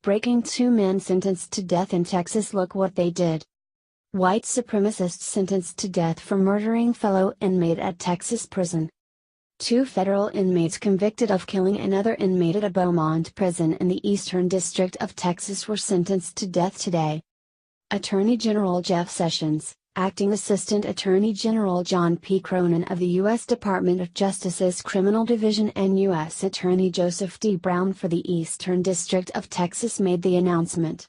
Breaking 2 men sentenced to death in Texas. Look what they did. White supremacists sentenced to death for murdering fellow inmate at Texas prison. 2 federal inmates convicted of killing another inmate at a Beaumont prison in the Eastern District of Texas were sentenced to death today. Attorney General Jeff Sessions, Acting Assistant Attorney General John P. Cronan of the U.S. Department of Justice's Criminal Division and U.S. Attorney Joseph D. Brown for the Eastern District of Texas made the announcement.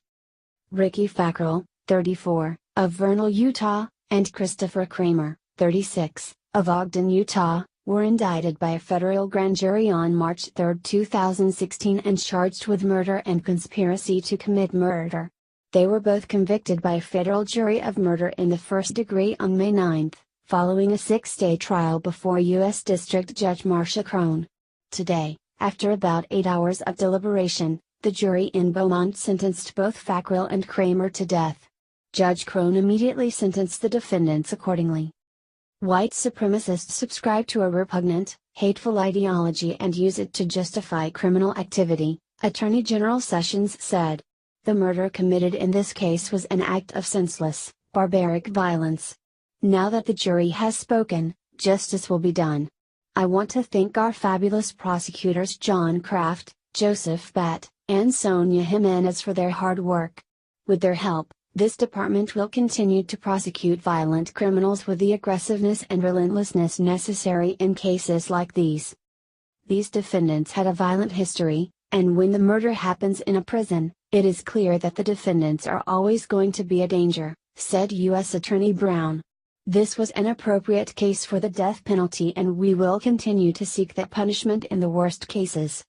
Ricky Fackrell, 34, of Vernal, Utah, and Christopher Cramer, 36, of Ogden, Utah, were indicted by a federal grand jury on March 3, 2016 and charged with murder and conspiracy to commit murder. They were both convicted by a federal jury of murder in the first degree on May 9, following a 6-day trial before U.S. District Judge Marcia Crone. Today, after about 8 hours of deliberation, the jury in Beaumont sentenced both Fackrell and Cramer to death. Judge Crone immediately sentenced the defendants accordingly. White supremacists subscribe to a repugnant, hateful ideology and use it to justify criminal activity, Attorney General Sessions said. The murder committed in this case was an act of senseless, barbaric violence. Now that the jury has spoken, justice will be done. I want to thank our fabulous prosecutors John Kraft, Joseph Batt, and Sonia Jimenez for their hard work. With their help, this department will continue to prosecute violent criminals with the aggressiveness and relentlessness necessary in cases like these. These defendants had a violent history, and when the murder happens in a prison, it is clear that the defendants are always going to be a danger, said U.S. Attorney Brown. This was an appropriate case for the death penalty and we will continue to seek that punishment in the worst cases.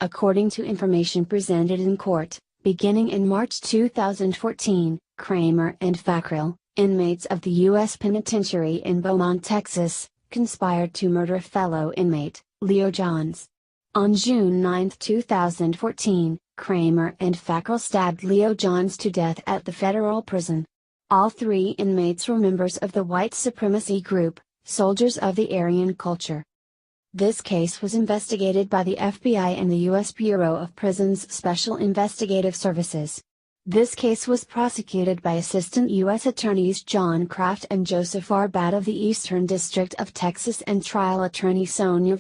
According to information presented in court, beginning in March 2014, Cramer and Fackrell, inmates of the U.S. Penitentiary in Beaumont, Texas, conspired to murder fellow inmate, Leo Johns. On June 9, 2014, Cramer and Fackrell stabbed Leo Johns to death at the federal prison. All 3 inmates were members of the white supremacy group, Soldiers of the Aryan Culture. This case was investigated by the FBI and the U.S. Bureau of Prisons Special Investigative Services. This case was prosecuted by Assistant U.S. Attorneys John Kraft and Joseph R. Batt of the Eastern District of Texas and Trial Attorney Sonia